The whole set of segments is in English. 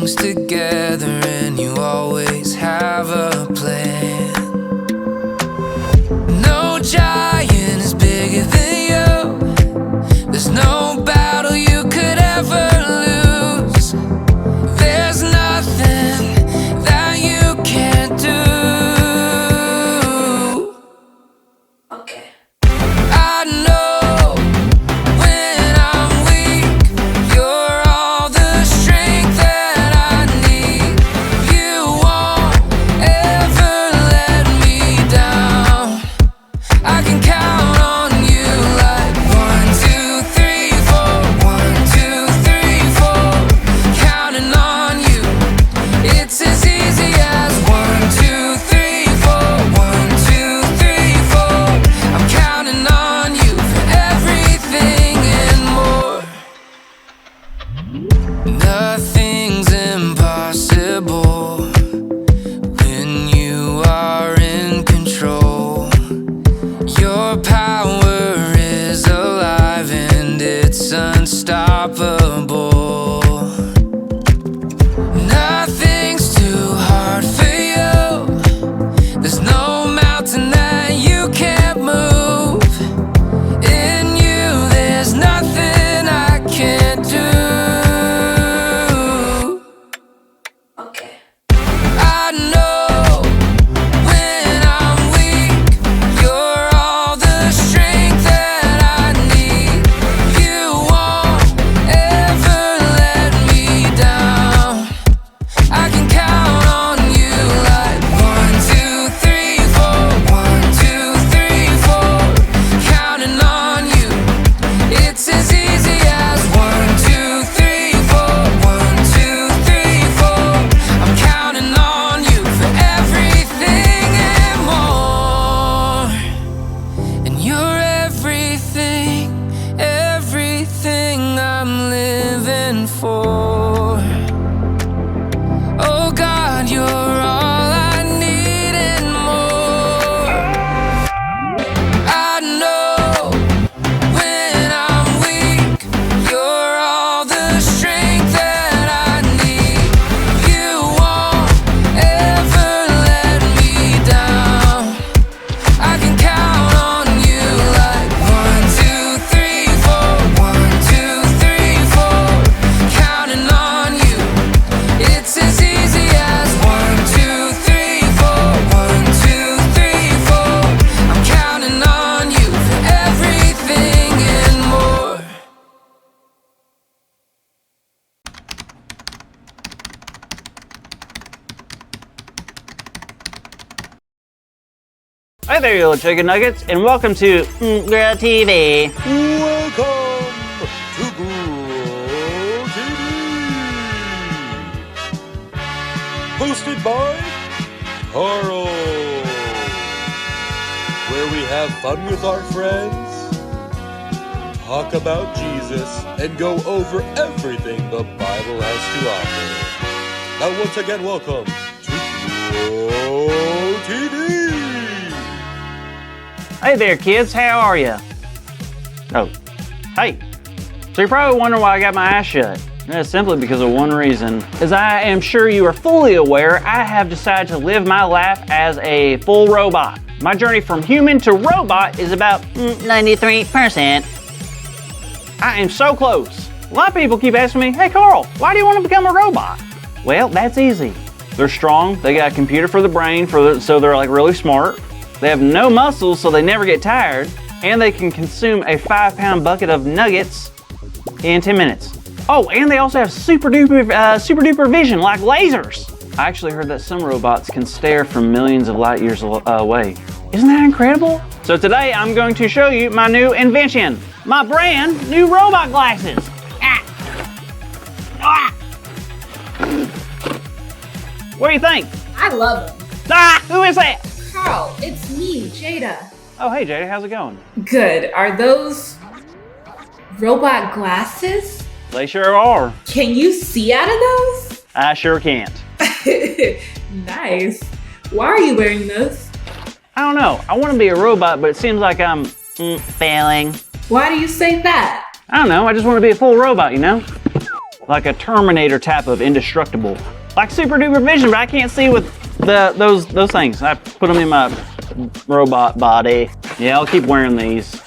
things together and you always have a plan. No giant is bigger than you. There's no battle you could ever lose. There's nothing that you can't do. Okay. I know when I'm weak, you're all the strength that I need. You won't ever let me down. I can count on you like 1, 2, 3, 4. 1, 2, 3, 4. Counting on you. It's as easy as 1, 2, 3, 4. 1, 2, 3, 4. I'm counting on you for everything and more. Nothing's impossible when you are in control. Your power is alive and it's unstoppable. Nothing's too hard for you. There's no mountain that you can't move. In you, there's nothing I can't do. Okay. I know when I'm weak, you're all the strength that I need. You won't ever let me down. I can count on you like 1, 2, 3, 4. 1, 2, 3, 4. Counting on you. It's as easy as 1, 2, 3, 4. 1, 2, 3, 4. I'm counting on you for everything and more. And you're everything, everything I'm living for. Oh God, you're all I need and more. I know when I'm weak, you're all the strength that I need. You won't ever let me down. I can count on you like 1, 2, 3, 4. 1, 2, 3, 4. Counting on you. It's as easy as 1, 2, 3, 4. 1, 2, 3, 4. I'm counting on you for everything and more. Hi there, you little chicken nuggets, and welcome to GrowTV. Welcome to GrowTV, hosted by Carl, where we have fun with our friends, talk about Jesus, and go over everything the Bible has to offer. Now, once again, welcome to GrowTV. Hey there, kids, how are ya? Oh, hey. So you're probably wondering why I got my eyes shut. That's simply because of one reason. As I am sure you are fully aware, I have decided to live my life as a full robot. My journey from human to robot is about 93%. I am so close. A lot of people keep asking me, hey Carl, why do you want to become a robot? Well, that's easy. They're strong, they got a computer for the brain, so they're like really smart. They have no muscles, so they never get tired, and they can consume a 5-pound bucket of nuggets in 10 minutes. Oh, and they also have super duper vision, like lasers. I actually heard that some robots can stare from millions of light years away. Isn't that incredible? So today I'm going to show you my new invention, my brand new robot glasses. What do you think? I love them. Who is that? Carl, it's me, Jada. Oh, hey Jada, how's it going? Good. Are those robot glasses? They sure are. Can you see out of those? I sure can't. Nice. Why are you wearing those? I don't know. I want to be a robot, but it seems like I'm failing. Why do you say that? I don't know. I just want to be a full robot, you know? like a Terminator type of indestructible. Like super duper vision, but I can't see with those things. I put them in my robot body. Yeah, I'll keep wearing these.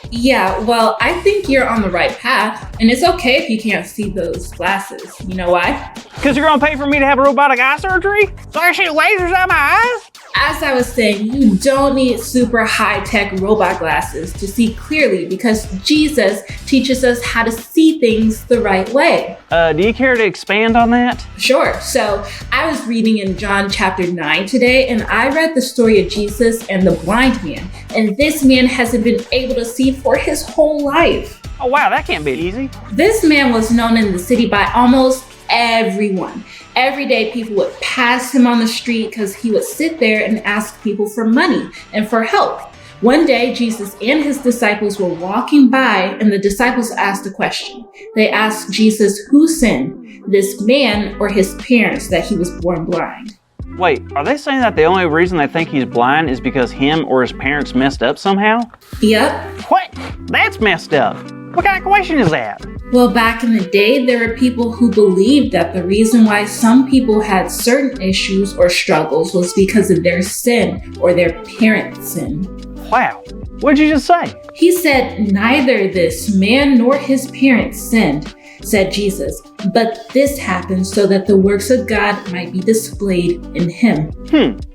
Yeah, well, I think you're on the right path, and it's okay if you can't see those glasses. You know why? Because you're gonna pay for me to have robotic eye surgery? So I shoot lasers out my eyes? As I was saying, you don't need super high-tech robot glasses to see clearly because Jesus teaches us how to see things the right way. Do you care to expand on that? Sure. So I was reading in John chapter 9 today, and I read the story of Jesus and the blind man. And this man hasn't been able to see for his whole life. Oh wow, that can't be easy. This man was known in the city by almost everyone. Every day people would pass him on the street because he would sit there and ask people for money and for help. One day, Jesus and his disciples were walking by, and the disciples asked a question. They asked Jesus who sinned, this man or his parents, that he was born blind. Wait, are they saying that the only reason they think he's blind is because him or his parents messed up somehow? Yep. What? That's messed up. What kind of question is that? Well, back in the day, there were people who believed that the reason why some people had certain issues or struggles was because of their sin or their parents' sin. Wow, what did you just say? He said, neither this man nor his parents sinned, said Jesus, but this happened so that the works of God might be displayed in him.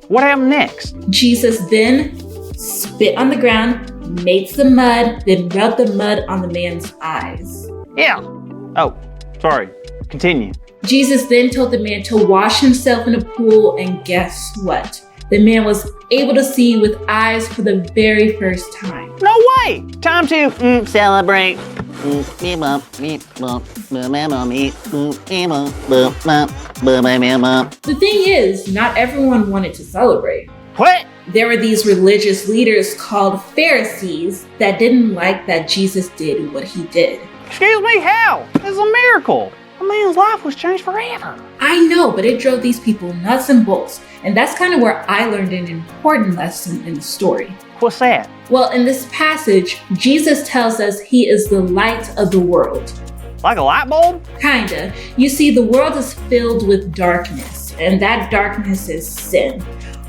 What happened next? Jesus then spit on the ground, made some mud, then rubbed the mud on the man's eyes. Yeah. Oh, sorry. Continue. Jesus then told the man to wash himself in a pool, and guess what? The man was able to see with eyes for the very first time. No way! Time to celebrate. The thing is, not everyone wanted to celebrate. What? There were these religious leaders called Pharisees that didn't like that Jesus did what he did. Excuse me, how? This is a miracle. A man's life was changed forever. I know, but it drove these people nuts and bolts. And that's kind of where I learned an important lesson in the story. What's that? Well, in this passage, Jesus tells us he is the light of the world. Like a light bulb? Kinda. You see, the world is filled with darkness, and that darkness is sin.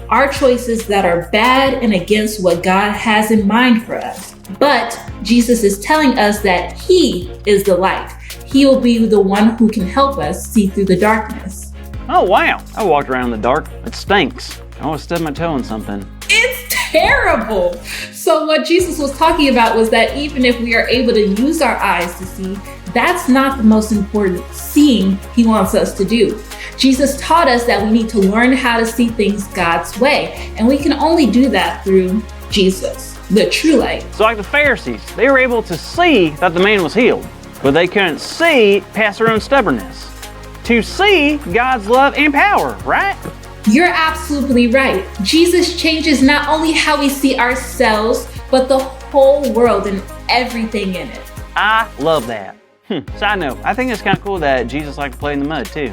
Our choices that are bad and against what God has in mind for us. But Jesus is telling us that he is the light. He will be the one who can help us see through the darkness. Oh wow, I walked around in the dark. It stinks. I almost stubbed my toe in something. It's terrible. So what Jesus was talking about was that even if we are able to use our eyes to see, that's not the most important seeing he wants us to do. Jesus taught us that we need to learn how to see things God's way, and we can only do that through Jesus, the true light. So like the Pharisees, they were able to see that the man was healed, but they couldn't see past their own stubbornness. To see God's love and power, right? You're absolutely right. Jesus changes not only how we see ourselves, but the whole world and everything in it. I love that. Side note, I think it's kind of cool that Jesus liked to play in the mud too.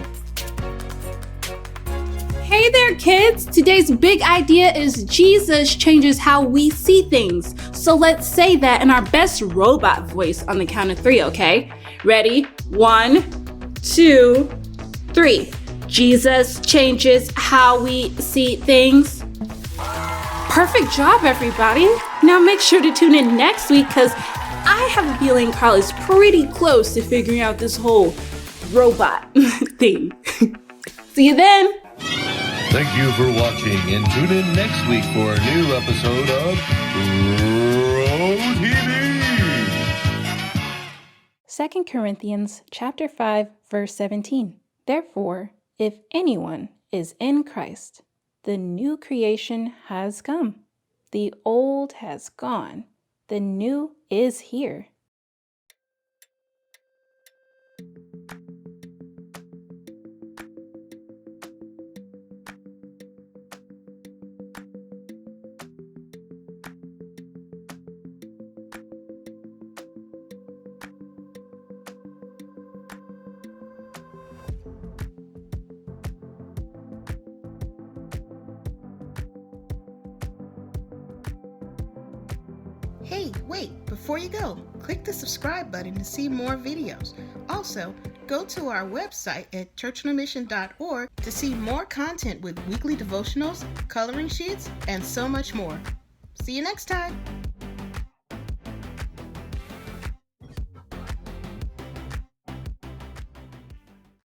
Hey there, kids! Today's big idea is Jesus changes how we see things. So let's say that in our best robot voice on the count of 3, okay? Ready? 1, 2, 3. Jesus changes how we see things. Perfect job, everybody. Now make sure to tune in next week because I have a feeling Carl is pretty close to figuring out this whole robot thing. See you then. Thank you for watching, and tune in next week for a new episode of GrowTV. 2 Corinthians chapter 5, verse 17. Therefore, if anyone is in Christ, the new creation has come. The old has gone. The new is here. Hey, wait, before you go, click the subscribe button to see more videos. Also, Go to our website at churchonthemission.org to see more content with weekly devotionals, coloring sheets, and so much more. See you next time.